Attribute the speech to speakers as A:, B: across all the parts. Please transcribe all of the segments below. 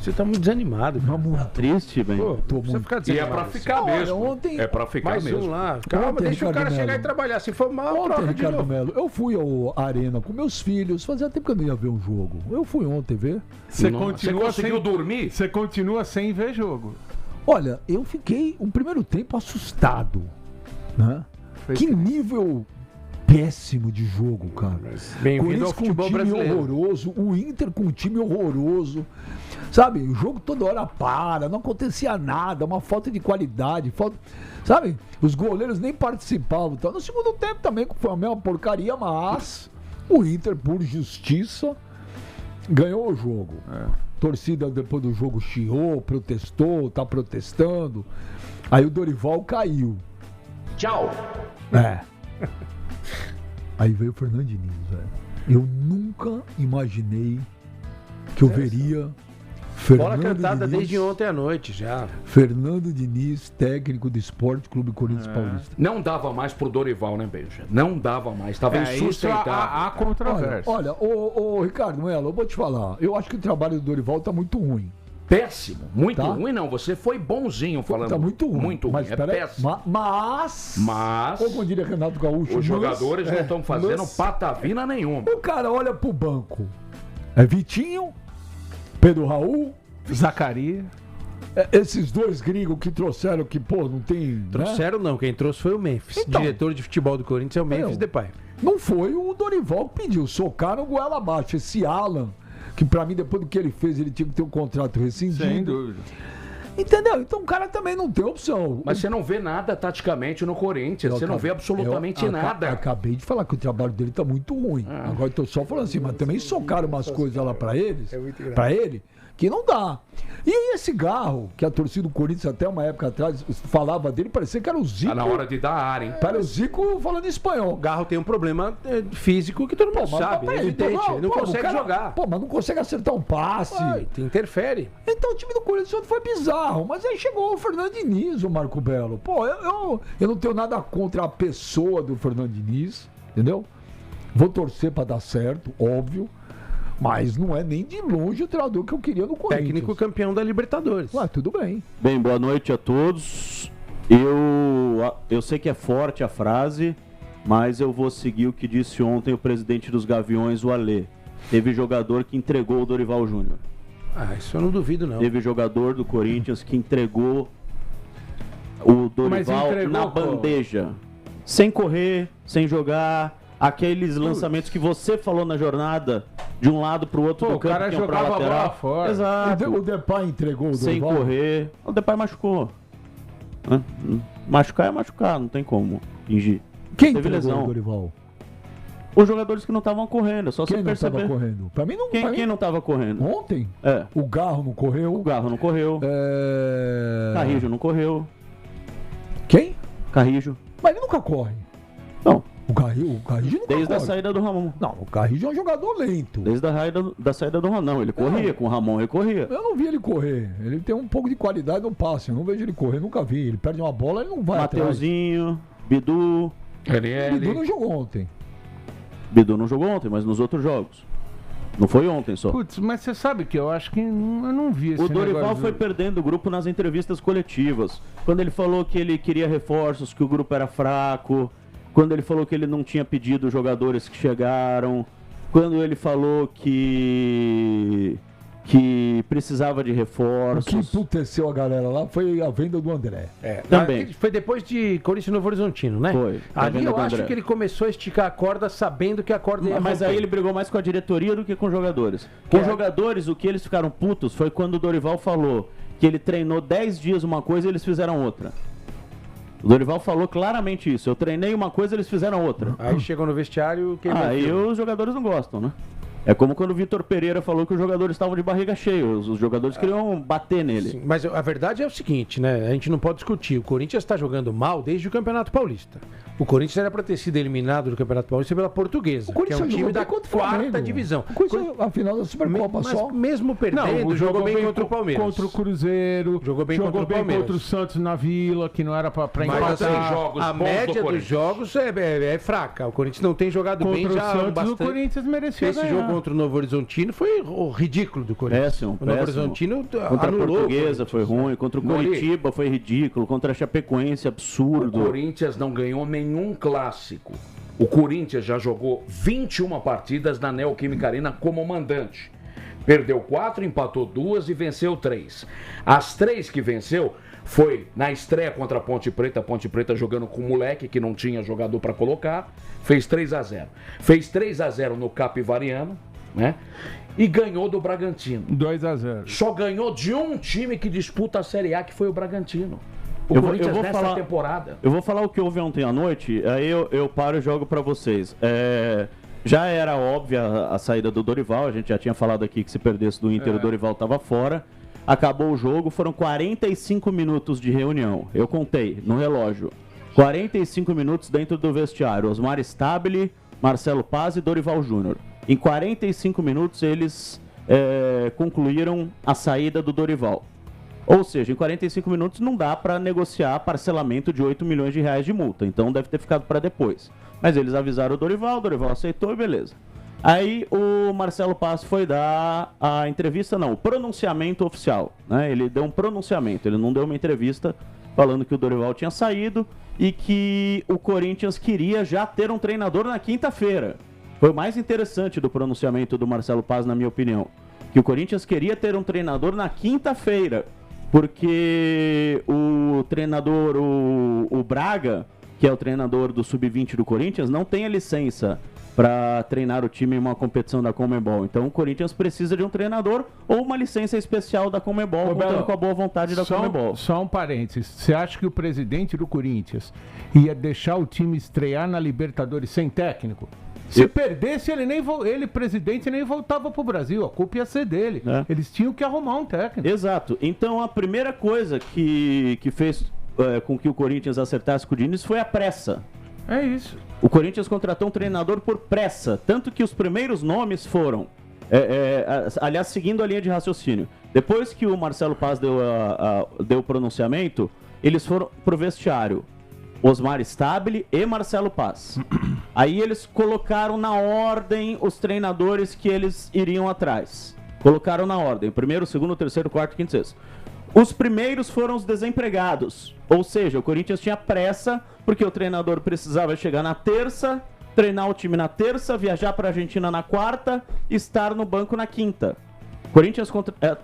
A: Você tá muito desanimado.
B: Tá triste, velho.
A: Pô,
C: Tô
A: precisa
C: muito.
A: ficar
D: E é
A: desanimado.
D: pra ficar
C: Olha,
D: mesmo.
C: ontem-
D: É pra ficar
A: Mais
D: mesmo.
A: um lá. Calma,
C: Ontem,
A: deixa o cara
C: Ricardo
A: chegar
C: Melo.
A: e trabalhar. Se for mal,
C: Ontem,
A: troca de
C: Ricardo
A: novo.
C: Melo, eu fui ao Arena com meus filhos. Fazia tempo que eu não ia ver um jogo. Eu fui ontem ver.
B: Você
D: Você conseguiu dormir?
B: Você continua sem ver jogo.
C: Olha, eu fiquei um primeiro tempo assustado, né? Que nível péssimo de jogo, cara.
A: Bem-vindo ao
C: Corinthians com um
A: futebol
C: time
A: brasileiro.
C: horroroso, o Inter com um time horroroso. Sabe, o jogo toda hora para, não acontecia nada, uma falta de qualidade, sabe? Os goleiros nem participavam. Então, no segundo tempo também foi a mesma porcaria, mas o Inter, por justiça, ganhou o jogo. Torcida depois do jogo chiou, protestou, tá protestando. Aí o Dorival caiu.
E: Tchau.
C: Aí veio o Fernando Diniz, velho. Eu nunca imaginei que eu veria
A: Bola
C: Fernando
A: cantada
C: Diniz,
A: desde ontem à noite já.
C: Fernando Diniz, técnico do Esporte Clube Corinthians Paulista.
D: Não dava mais pro Dorival, né, Benja? Não dava mais. Estava
B: Isso
D: insustentável.
B: há controvérsia.
C: Olha, ô Ricardo Melo, eu vou te falar. Eu acho que o trabalho do Dorival tá muito ruim.
D: Péssimo. Muito
C: Tá.
D: ruim, não. Você foi bonzinho falando.
C: Tá muito ruim.
D: Muito ruim.
C: Mas,
D: É
C: peraí,
D: péssimo.
C: mas, ou como diria Renato Gaúcho,
D: Os jogadores não estão fazendo
C: mas-
D: patavina nenhuma.
C: O cara olha pro banco. É Vitinho, Pedro Raul,
B: Zacarias.
C: esses dois gringos que trouxeram que, pô, não tem... né?
A: Trouxeram não, quem trouxe foi o Memphis.
C: Então.
A: Diretor de futebol do Corinthians é o Memphis Depay.
C: Não foi o Dorival que pediu, socaram goela abaixo. Esse Alan, que pra mim, depois do que ele fez, ele tinha que ter um contrato rescindido.
B: Sem dúvida.
C: Entendeu? Então o cara também não tem opção.
D: Mas você não vê nada taticamente no Corinthians. Você não vê absolutamente nada.
C: Acabei de falar que o trabalho dele tá muito ruim. Agora eu tô só falando assim, mas também socaram umas coisas lá pra eles, pra ele, que não dá. E aí esse Garro, que a torcida do Corinthians até uma época atrás falava dele, parecia que era o Zico.
D: Tá na hora de dar ar, hein?
C: Para o Zico falando espanhol.
A: O Garro tem um problema físico que todo mundo sabe, é evidente. Ele não consegue jogar.
C: Pô, mas não consegue acertar um passe.
A: Interfere.
C: Então o time do Corinthians ontem foi bizarro, mas aí chegou o Fernando Diniz, o Marco Belo. Pô, eu não tenho nada contra a pessoa do Fernando Diniz, entendeu? Vou torcer pra dar certo, óbvio, mas não é nem de longe o treinador que eu queria no Corinthians.
A: Técnico campeão da Libertadores.
C: Ué, tudo bem.
E: Bem, boa noite a todos. Eu sei que é forte a frase, mas eu vou seguir o que disse ontem o presidente dos Gaviões, o Alê. Teve jogador que entregou o Dorival Júnior.
A: Ah, isso eu não duvido não.
E: Teve jogador do Corinthians que entregou o Dorival
B: entregou
E: na
B: como?
E: bandeja. Sem correr, sem jogar. Aqueles lançamentos que você falou na jornada, de um lado pro outro
B: Pô,
E: do
B: o
E: campo,
B: cara
E: que iam pra
B: jogava a
E: lateral.
B: bola fora.
E: Exato.
C: O Depay entregou o
E: Sem
C: Dorival.
E: correr. O Depay machucou. Hã? Machucar é machucar, não tem como fingir.
C: Quem
E: Teve
C: entregou
E: lesão.
C: o Dorival?
E: Os jogadores que não estavam correndo, só
C: Quem
E: você
C: não estava
E: perceber.
C: correndo? Pra mim não. pra
E: Quem
C: mim,
E: não estava correndo?
C: Ontem,
E: É.
C: o Garro não correu.
E: O Garro não correu. Carrijo não correu.
C: Quem?
E: Carrijo.
C: Mas ele nunca corre.
E: Não.
C: O Carrijo nunca
E: Desde a
C: corre.
E: saída do Ramon.
C: Não, o Carrijo é um jogador lento.
E: Desde da saída do Ramon. Ele corria, com o Ramon ele corria.
C: Eu não vi ele correr. Ele tem um pouco de qualidade no passe. Eu não vejo ele correr, nunca vi. Ele perde uma bola, ele não vai
E: Mateuzinho, Bidu.
C: atrás. O Bidu não jogou ontem.
E: Bidu não jogou ontem, mas nos outros jogos. Não foi ontem só.
B: Putz, mas você sabe que eu acho que eu não vi esse
E: O Dorival
B: negócio
E: foi
B: do-
E: perdendo o grupo nas entrevistas coletivas. Quando ele falou que ele queria reforços, que o grupo era fraco. Quando ele falou que ele não tinha pedido os jogadores que chegaram. Quando ele falou que precisava de
C: O que
E: reforços.
C: emputeceu a galera lá foi a venda do André.
E: Também.
A: Foi depois de Corinthians Novo Horizontino, né?
E: Foi. A
A: Ali
E: venda
A: eu
E: do
A: acho
E: André.
A: que ele começou a esticar a corda sabendo que a corda ia
E: Mas
A: romper.
E: aí ele brigou mais com a diretoria do que com os jogadores. Com os
A: É.
E: jogadores, o que eles ficaram putos foi quando o Dorival falou que ele treinou 10 dias uma coisa e eles fizeram outra. O Dorival falou claramente isso. Eu treinei uma coisa e eles fizeram outra.
A: Aí chegou no vestiário... queimou
E: Aí
A: tudo.
E: os jogadores não gostam, né? É como quando o Vitor Pereira falou que os jogadores estavam de barriga cheia. Os jogadores queriam bater nele.
A: Sim, mas a verdade é o seguinte, né? A gente não pode discutir. O Corinthians está jogando mal desde o Campeonato Paulista. O Corinthians era para ter sido eliminado do Campeonato Paulista pela Portuguesa,
C: O
A: que é
C: Corinthians
A: um time
C: jogou
A: da
C: bem contra o
A: quarta
C: Flamengo.
A: divisão.
C: O Corinthians, a final da Supercopa
A: Mas
C: só.
A: mesmo perdendo, jogou bem contra o Palmeiras.
B: Contra o Cruzeiro.
A: Jogou bem contra o Palmeiras.
B: contra o Santos na Vila, que não era pra
A: Mas
B: empatar.
D: assim, jogos
A: a
D: bons do
A: média dos
D: Corinthians.
A: jogos é fraca. O Corinthians não tem jogado
B: Contra
A: bem
B: o
A: já
B: Santos, o
A: bastante.
B: Corinthians merecia
A: Esse
B: ganhar.
A: jogo contra o Novo Horizontino foi ridículo do Corinthians.
E: Péssimo,
A: o Novo
E: péssimo.
A: Horizontino
E: Contra a
A: anulou
E: Portuguesa foi ruim, contra o
D: Mori.
E: Coritiba foi ridículo, contra a Chapecoense
D: O
E: absurdo.
D: Corinthians não ganhou nenhum clássico. O Corinthians já jogou 21 partidas na Neoquímica Arena como mandante. Perdeu 4, empatou 2 e venceu 3. As 3 que venceu foi na estreia contra a Ponte Preta jogando com o moleque que não tinha jogador para colocar, fez 3-0. Fez 3-0 no Capivariano, né? E ganhou do Bragantino.
B: 2-0.
D: Só ganhou de um time que disputa a Série A, que foi o Bragantino. O
E: Eu vou
D: Corinthians nessa
E: falar-
D: temporada.
E: Eu vou falar o que houve ontem à noite, aí eu paro e jogo pra vocês. Já era óbvia a saída do Dorival, a gente já tinha falado aqui que se perdesse do Inter, o Dorival estava fora. Acabou o jogo, foram 45 minutos de reunião. Eu contei no relógio. 45 minutos dentro do vestiário. Osmar Stabile, Marcelo Paz e Dorival Júnior. Em 45 minutos eles concluíram a saída do Dorival. Ou seja, em 45 minutos não dá para negociar parcelamento de 8 milhões de reais de multa. Então deve ter ficado para depois. Mas eles avisaram o Dorival aceitou e beleza. Aí o Marcelo Paz foi dar a entrevista, não, o pronunciamento oficial, né? Ele deu um pronunciamento, ele não deu uma entrevista falando que o Dorival tinha saído e que o Corinthians queria já ter um treinador na quinta-feira. Foi o mais interessante do pronunciamento do Marcelo Paz, na minha opinião. Que o Corinthians queria ter um treinador na quinta-feira, porque o treinador, o Braga, que é o treinador do Sub-20 do Corinthians, não tem a licença para treinar o time em uma competição da Conmebol. Então o Corinthians precisa de um treinador ou uma licença especial da Conmebol,
B: Ô, Belo,
E: contando com a boa vontade da Conmebol.
B: Só um parênteses. Você acha que o presidente do Corinthians ia deixar o time estrear na Libertadores sem técnico? Se perdesse, ele, presidente, nem voltava pro Brasil. A culpa ia ser dele. Eles tinham que arrumar um técnico.
E: Exato. Então a primeira coisa que fez com que o Corinthians acertasse com o Diniz foi a pressa.
B: É isso.
E: O Corinthians contratou um treinador por pressa, tanto que os primeiros nomes foram, aliás, seguindo a linha de raciocínio, depois que o Marcelo Paz deu o pronunciamento, eles foram pro vestiário, Osmar Stabile e Marcelo Paz. Aí eles colocaram na ordem os treinadores que eles iriam atrás. Colocaram na ordem, primeiro, segundo, terceiro, quarto, quinto, sexto. Os primeiros foram os desempregados, ou seja, o Corinthians tinha pressa, porque o treinador precisava chegar na terça, treinar o time na terça, viajar para a Argentina na quarta, estar no banco na quinta. O Corinthians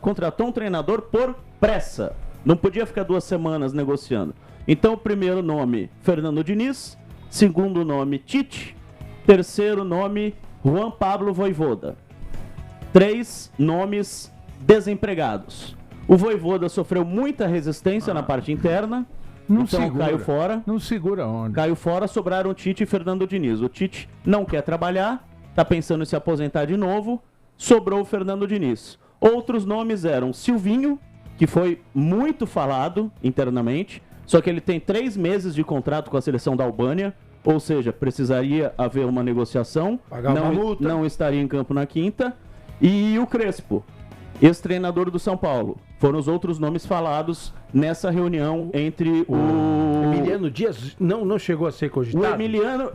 E: contratou um treinador por pressa, não podia ficar 2 semanas negociando. Então o primeiro nome, Fernando Diniz, segundo nome, Tite, terceiro nome, Juan Pablo Vojvoda. 3 nomes desempregados. O Vojvoda sofreu muita resistência na parte interna,
B: Não
E: então
B: segura.
E: caiu fora.
B: Não segura a onda.
E: Caiu fora, sobraram Tite e Fernando Diniz. O Tite não quer trabalhar, tá pensando em se aposentar de novo, sobrou o Fernando Diniz. Outros nomes eram Silvinho, que foi muito falado internamente, só que ele tem 3 meses de contrato com a seleção da Albânia, ou seja, precisaria haver uma negociação,
A: Pagar uma multa.
E: não estaria em campo na quinta. E o Crespo, ex-treinador do São Paulo. Foram os outros nomes falados nessa reunião entre o...
A: Emiliano Dias não chegou a ser
E: O
A: cogitado.
E: Emiliano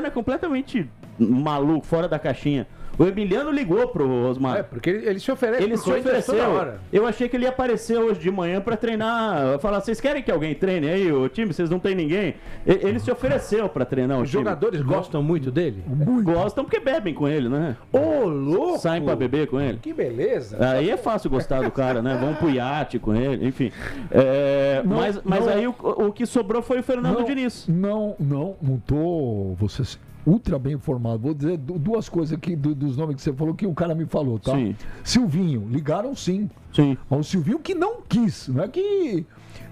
E: é completamente maluco, fora da caixinha. O Emiliano ligou pro Osmar.
A: Porque ele se oferece
E: Ele
A: pro
E: se
A: Corinthians toda
E: ofereceu.
A: hora.
E: Eu achei que ele ia aparecer hoje de manhã pra treinar. Falar, vocês querem que alguém treine aí o time? Vocês não tem ninguém? Ele se ofereceu pra treinar o
A: Os
E: time.
A: jogadores gostam muito dele?
E: Gostam porque bebem com ele, né?
A: Ô, louco!
E: Saem pra beber com ele.
A: Que beleza!
E: Aí é fácil gostar do cara, né? Vão pro iate com ele, enfim. Mas aí o que sobrou foi o Fernando Diniz.
C: Não tô. Você ultra bem informado. Vou dizer 2 coisas aqui dos nomes que você falou que o cara me falou, tá?
E: Sim.
C: Silvinho, ligaram sim.
E: Sim.
C: Mas o Silvinho que não quis, não é que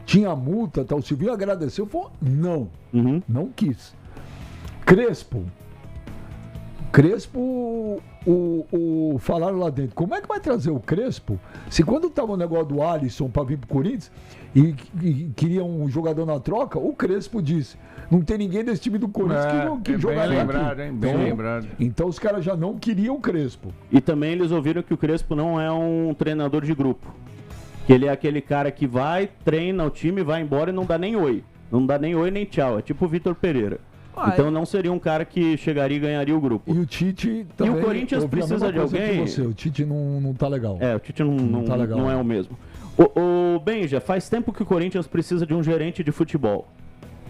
C: tinha multa, tá? O Silvinho agradeceu, falou não,
E: Uhum.
C: não quis. Crespo, falaram lá dentro, como é que vai trazer o Crespo se quando tava o negócio do Alisson para vir pro Corinthians e queria um jogador na troca, o Crespo disse, não tem ninguém desse time do Corinthians que jogaria
B: bem lembrado,
C: aqui.
B: hein? Bem lembrado.
C: Então os caras já não queriam o Crespo.
E: E também eles ouviram que o Crespo não é um treinador de grupo. Que ele é aquele cara que vai, treina o time, vai embora e não dá nem oi. Não dá nem oi nem tchau. É tipo o Vitor Pereira. Então não seria um cara que chegaria e ganharia o grupo.
C: E o Tite também.
E: E o Corinthians precisa de alguém.
C: O Tite não tá legal.
E: O Tite não
C: tá legal.
E: Não é o mesmo. O Benja, faz tempo que o Corinthians precisa de um gerente de futebol.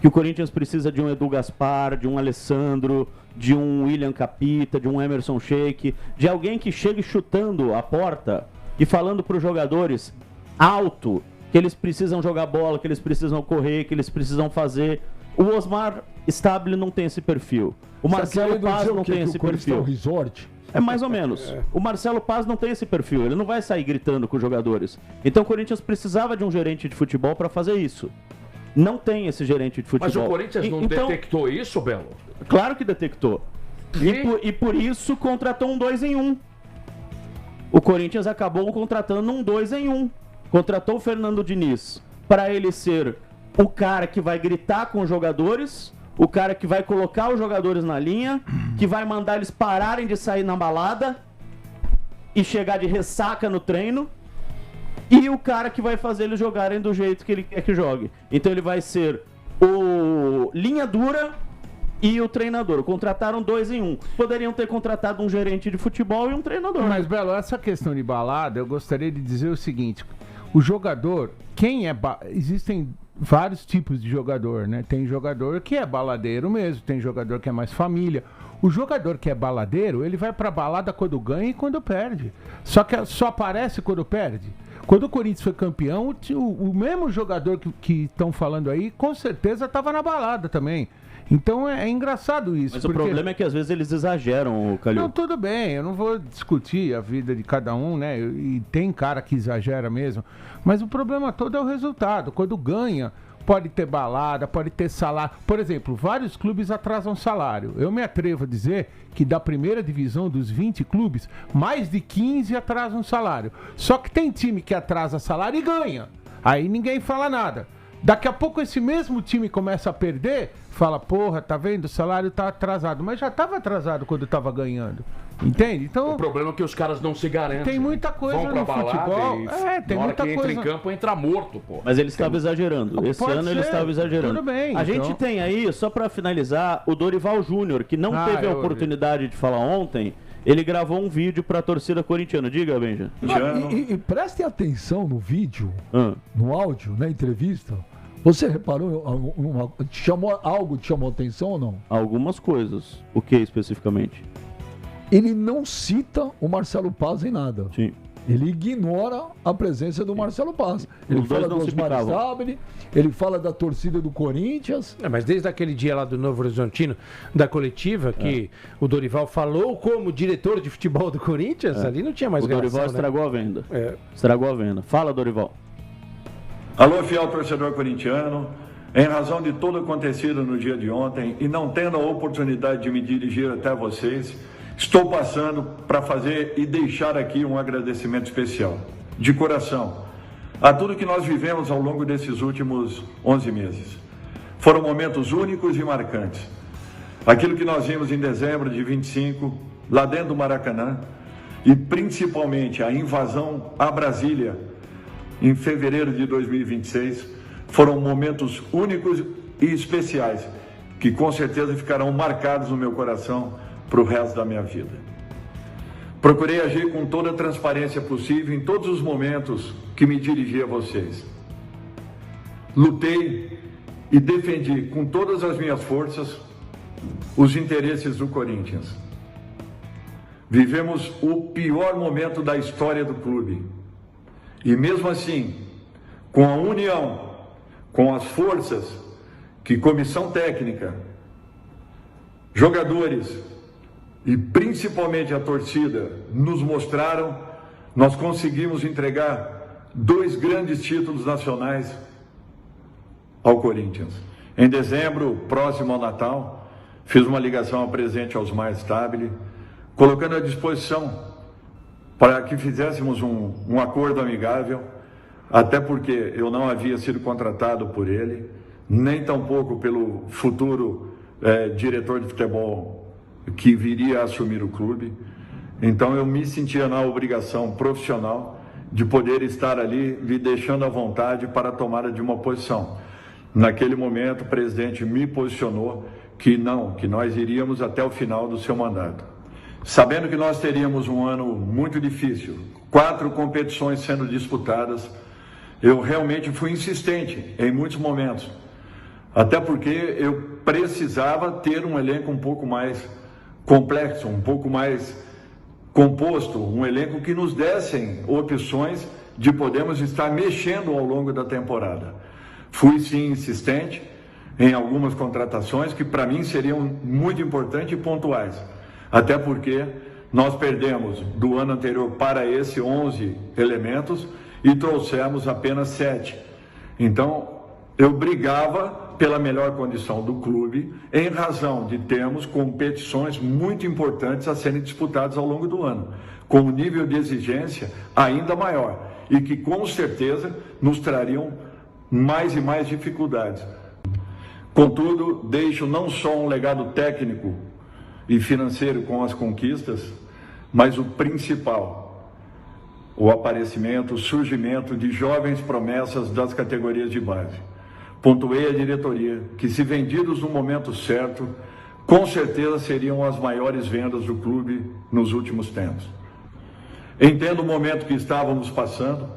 E: Que o Corinthians precisa de um Edu Gaspar, de um Alessandro, de um William Capita, de um Emerson Sheik, de alguém que chegue chutando a porta e falando para os jogadores alto que eles precisam jogar bola, que eles precisam correr, que eles precisam fazer. O Osmar Stabile não tem esse perfil. O Marcelo Paz não tem esse perfil.
C: É um resort?
E: É mais ou menos. O Marcelo Paz não tem esse perfil. Ele não vai sair gritando com os jogadores. Então o Corinthians precisava de um gerente de futebol para fazer isso. Não tem esse gerente de futebol.
D: Mas o Corinthians não detectou isso, Belo?
E: Claro que detectou. E por isso contratou um 2 em 1. O Corinthians acabou contratando um 2 em 1. Contratou o Fernando Diniz para ele ser o cara que vai gritar com os jogadores, o cara que vai colocar os jogadores na linha, que vai mandar eles pararem de sair na balada e chegar de ressaca no treino, e o cara que vai fazer eles jogarem do jeito que ele quer que jogue. Então ele vai ser o linha dura e o treinador. Contrataram 2 em 1. Poderiam ter contratado um gerente de futebol e um treinador.
B: Mas, Belo, essa questão de balada, eu gostaria de dizer o seguinte: o jogador, existem vários tipos de jogador, né? Tem jogador que é baladeiro mesmo, tem jogador que é mais família. O jogador que é baladeiro, ele vai pra balada quando ganha e quando perde. Só que só aparece quando perde. Quando o Corinthians foi campeão, o mesmo jogador que estão falando aí, com certeza estava na balada também. Então é engraçado isso.
E: Mas o problema é que às vezes eles exageram, Calil.
B: Não, tudo bem, eu não vou discutir a vida de cada um, né? E tem cara que exagera mesmo. Mas o problema todo é o resultado. Quando ganha, pode ter balada, pode ter salário. Por exemplo, vários clubes atrasam salário. Eu me atrevo a dizer que da primeira divisão dos 20 clubes, mais de 15 atrasam salário. Só que tem time que atrasa salário e ganha. Aí ninguém fala nada. Daqui a pouco esse mesmo time começa a perder, fala, porra, tá vendo? O salário tá atrasado. Mas já estava atrasado quando estava ganhando. Entende? Então,
D: o problema é que os caras não se garantem.
B: Tem muita coisa
D: vão pra
B: no
D: balada
B: futebol.
D: Tem
B: na hora
D: muita
B: que
D: coisa.
B: entra
D: em campo, entra morto, pô.
E: Mas ele estava exagerando. Esse ano ele estava exagerando.
B: Tudo bem.
E: A gente tem aí, só para finalizar, o Dorival Júnior, que não teve a oportunidade de falar ontem. Ele gravou um vídeo para a torcida corintiana. Diga, Benja.
C: E prestem atenção no vídeo, no áudio, na entrevista. Você reparou, algo te chamou atenção ou não?
E: Algumas coisas. O que especificamente?
C: Ele não cita o Marcelo Paz em nada.
E: Sim.
C: Ele ignora a presença do Marcelo Paz. Ele fala do Osmar Stabile, ele fala da torcida do Corinthians.
A: Mas desde aquele dia lá do Novo Horizontino, da coletiva, que o Dorival falou como diretor de futebol do Corinthians, ali não tinha mais
E: relação. O Dorival estragou a venda. Estragou a venda. Fala, Dorival.
F: Alô, fiel torcedor corintiano. Em razão de tudo acontecido no dia de ontem e não tendo a oportunidade de me dirigir até vocês, estou passando para fazer e deixar aqui um agradecimento especial, de coração, a tudo que nós vivemos ao longo desses últimos 11 meses. Foram momentos únicos e marcantes. Aquilo que nós vimos em dezembro de 25, lá dentro do Maracanã, e principalmente a invasão a Brasília, em fevereiro de 2026, foram momentos únicos e especiais, que com certeza ficarão marcados no meu coração para o resto da minha vida. Procurei agir com toda a transparência possível em todos os momentos que me dirigi a vocês. Lutei e defendi com todas as minhas forças os interesses do Corinthians. Vivemos o pior momento da história do clube. E mesmo assim, com a união, com as forças que comissão técnica, jogadores e principalmente a torcida nos mostraram, nós conseguimos entregar 2 grandes títulos nacionais ao Corinthians. Em dezembro, próximo ao Natal, fiz uma ligação ao presidente Osmar Stabile, colocando à disposição para que fizéssemos um acordo amigável, até porque eu não havia sido contratado por ele, nem tampouco pelo futuro diretor de futebol que viria a assumir o clube. Então eu me sentia na obrigação profissional de poder estar ali, me deixando à vontade para a tomada de uma posição. Naquele momento o presidente me posicionou que nós iríamos até o final do seu mandato. Sabendo que nós teríamos um ano muito difícil, 4 competições sendo disputadas, eu realmente fui insistente em muitos momentos, até porque eu precisava ter um elenco um pouco mais complexo, um pouco mais composto, um elenco que nos dessem opções de podermos estar mexendo ao longo da temporada. Fui sim insistente em algumas contratações que para mim seriam muito importantes e pontuais, até porque nós perdemos do ano anterior para esse 11 elementos e trouxemos apenas 7. Então, eu brigava pela melhor condição do clube em razão de termos competições muito importantes a serem disputadas ao longo do ano, com um nível de exigência ainda maior e que com certeza nos trariam mais e mais dificuldades. Contudo, deixo não só um legado técnico e financeiro com as conquistas, mas o principal, o aparecimento, o surgimento de jovens promessas das categorias de base. Pontuei a diretoria que, se vendidos no momento certo, com certeza seriam as maiores vendas do clube nos últimos tempos. Entendo o momento que estávamos passando,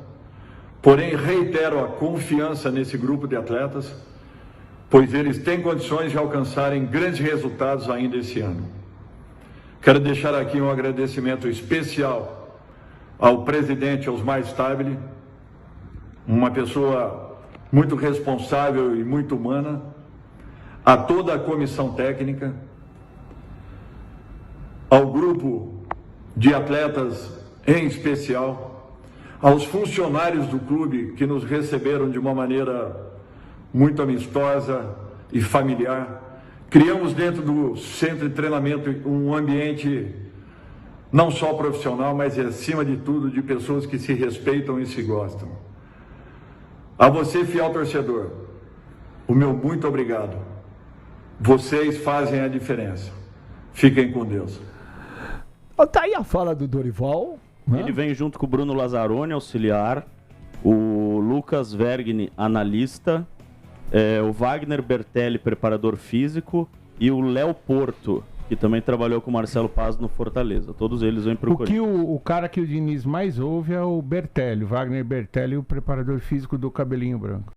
F: porém reitero a confiança nesse grupo de atletas, pois eles têm condições de alcançarem grandes resultados ainda esse ano. Quero deixar aqui um agradecimento especial ao presidente Osmar Stabile, uma pessoa muito responsável e muito humana, a toda a comissão técnica, ao grupo de atletas em especial, aos funcionários do clube que nos receberam de uma maneira muito amistosa e familiar. Criamos dentro do centro de treinamento um ambiente não só profissional, mas acima de tudo de pessoas que se respeitam e se gostam. A você, fiel torcedor, o meu muito obrigado. Vocês fazem a diferença. Fiquem com Deus.
C: Tá aí a fala do Dorival. Né?
E: Ele vem junto com o Bruno Lazzaroni, auxiliar, o Lucas Vergni, analista, o Wagner Bertelli, preparador físico, e o Léo Porto, que também trabalhou com o Marcelo Paz no Fortaleza. Todos eles vêm para o Corinthians.
B: O cara que o Diniz mais ouve é o Bertelli, o Wagner Bertelli, o preparador físico do cabelinho branco.